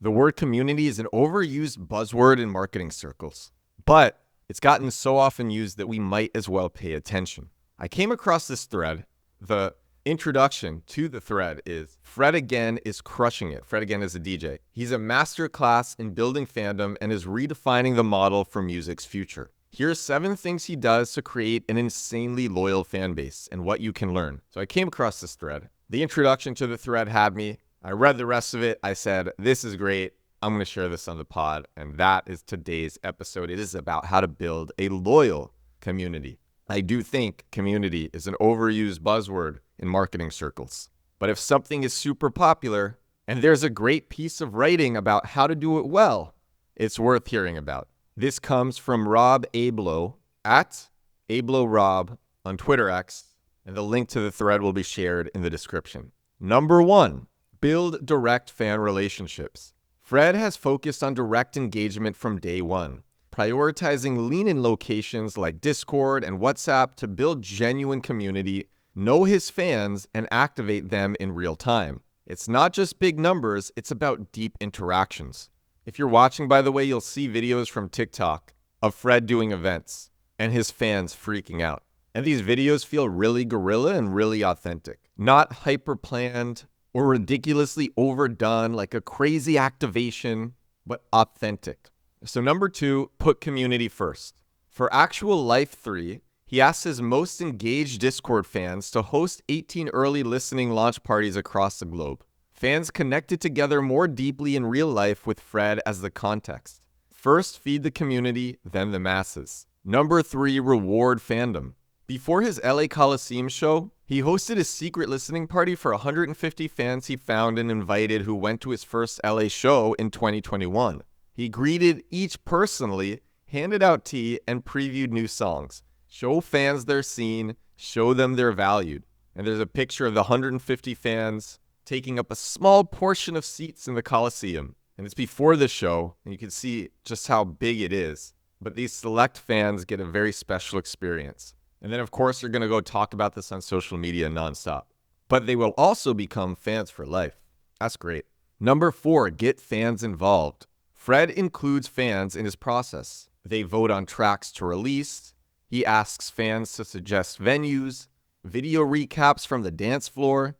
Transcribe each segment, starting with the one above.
The word community is an overused buzzword in marketing circles, but it's gotten so often used that we might as well pay attention. I came across this thread. The introduction to the thread is Fred again is crushing it. Fred again is a DJ. He's a master class in building fandom and is redefining the model for music's future. Here are 7 things he does to create an insanely loyal fan base and what you can learn. So I came across this thread. The introduction to the thread had me. I read the rest of it. I said, this is great. I'm going to share this on the pod. And that is today's episode. It is about how to build a loyal community. I do think community is an overused buzzword in marketing circles. But if something is super popular and there's a great piece of writing about how to do it well, it's worth hearing about. This comes from Rob Abloh at AblowRob on Twitter X, and the link to the thread will be shared in the description. Number 1, build direct fan relationships. Fred has focused on direct engagement from day one, prioritizing lean-in locations like Discord and WhatsApp to build genuine community, know his fans, and activate them in real time. It's not just big numbers, it's about deep interactions. If you're watching, by the way, you'll see videos from TikTok of Fred doing events and his fans freaking out. And these videos feel really guerrilla and really authentic, not hyper-planned or ridiculously overdone like a crazy activation, but authentic. So number 2, put community first. For actual life 3, he asks his most engaged Discord fans to host 18 early listening launch parties across the globe. Fans connected together more deeply in real life with Fred as the context. First, feed the community, then the masses. Number 3, reward fandom. Before his LA Coliseum show, he hosted a secret listening party for 150 fans he found and invited who went to his first LA show in 2021. He greeted each personally, handed out tea, and previewed new songs. Show fans they're seen, show them they're valued. And there's a picture of the 150 fans taking up a small portion of seats in the Coliseum. And it's before the show, and you can see just how big it is. But these select fans get a very special experience. And then, of course, you're going to go talk about this on social media nonstop. But they will also become fans for life. That's great. Number 4, get fans involved. Fred includes fans in his process. They vote on tracks to release. He asks fans to suggest venues, video recaps from the dance floor,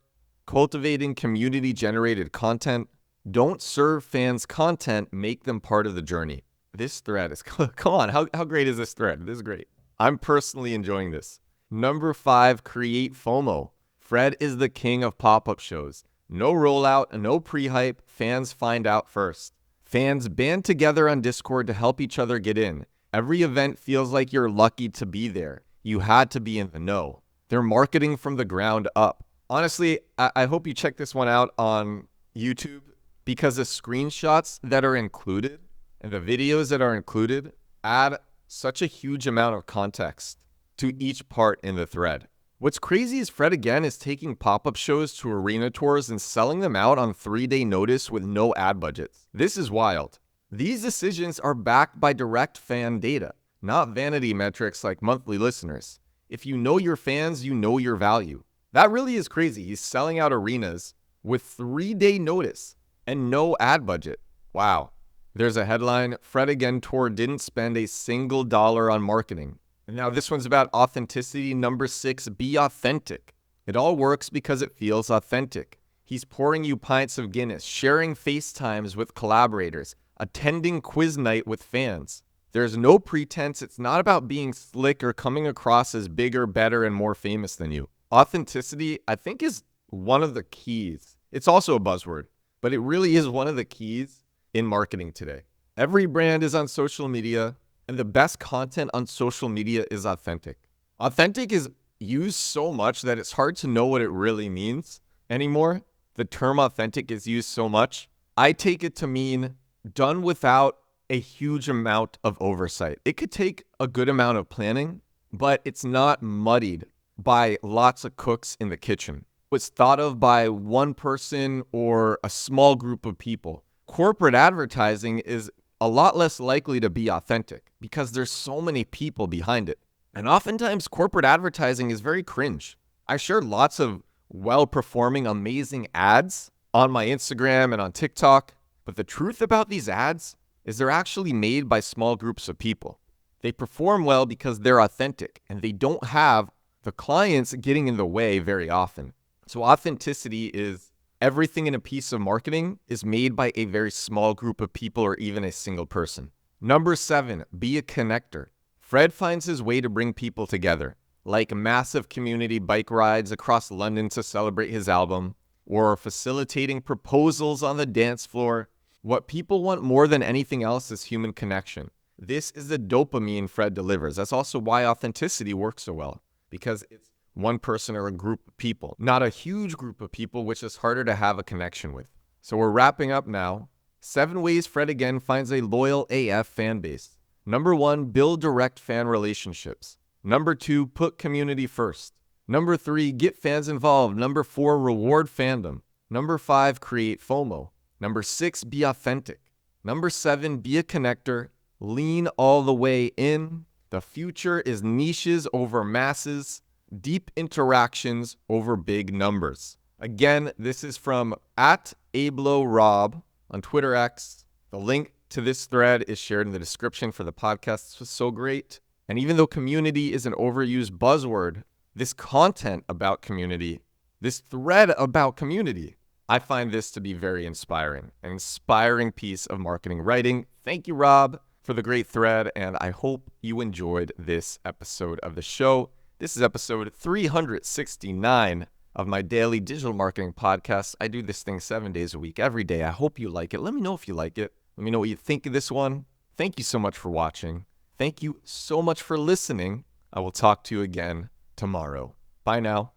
cultivating community-generated content. Don't serve fans content, make them part of the journey. This thread is, come on, how great is this thread? This is great. I'm personally enjoying this. Number 5, create FOMO. Fred is the king of pop-up shows. No rollout, no pre-hype, fans find out first. Fans band together on Discord to help each other get in. Every event feels like you're lucky to be there. You had to be in the know. They're marketing from the ground up. Honestly, I hope you check this one out on YouTube because the screenshots that are included and the videos that are included add such a huge amount of context to each part in the thread. What's crazy is Fred again is taking pop-up shows to arena tours and selling them out on 3-day notice with no ad budgets. This is wild. These decisions are backed by direct fan data, not vanity metrics like monthly listeners. If you know your fans, you know your value. That really is crazy. He's selling out arenas with 3-day notice and no ad budget. Wow. There's a headline, Fred Again Tour didn't spend a single dollar on marketing. And now this one's about authenticity. Number 6, be authentic. It all works because it feels authentic. He's pouring you pints of Guinness, sharing FaceTimes with collaborators, attending quiz night with fans. There's no pretense. It's not about being slick or coming across as bigger, better, and more famous than you. Authenticity, I think, is one of the keys. It's also a buzzword, but it really is one of the keys in marketing today. Every brand is on social media, and the best content on social media is authentic. Authentic is used so much that it's hard to know what it really means anymore. The term authentic is used so much. I take it to mean done without a huge amount of oversight. It could take a good amount of planning, but it's not muddied by lots of cooks in the kitchen. It's thought of by one person or a small group of people. Corporate advertising is a lot less likely to be authentic because there's so many people behind it. And oftentimes corporate advertising is very cringe. I shared lots of well-performing, amazing ads on my Instagram and on TikTok, But the truth about these ads is they're actually made by small groups of people. They perform well because they're authentic and they don't have the clients getting in the way very often. So authenticity is everything in a piece of marketing is made by a very small group of people or even a single person. Number 7, be a connector. Fred finds his way to bring people together, like massive community bike rides across London to celebrate his album, or facilitating proposals on the dance floor. What people want more than anything else is human connection. This is the dopamine Fred delivers. That's also why authenticity works so well, because it's one person or a group of people, not a huge group of people, which is harder to have a connection with. So we're wrapping up now. 7 ways Fred again finds a loyal AF fan base. Number 1, build direct fan relationships. Number 2, put community first. Number 3, get fans involved. Number 4, reward fandom. Number 5, create FOMO. Number 6, be authentic. Number 7, be a connector. Lean all the way in. The future is niches over masses, deep interactions over big numbers. Again, this is from @AbloRob on Twitter X. The link to this thread is shared in the description for the podcast. This was so great. And even though community is an overused buzzword, this content about community, this thread about community, I find this to be very inspiring, an inspiring piece of marketing writing. Thank you, Rob, for the great thread, and I hope you enjoyed this episode of the show. This is episode 369 of my daily digital marketing podcast. I do this thing 7 days a week, every day. I hope you like it. Let me know if you like it. Let me know what you think of this one. Thank you so much for watching. Thank you so much for listening. I will talk to you again tomorrow. Bye now.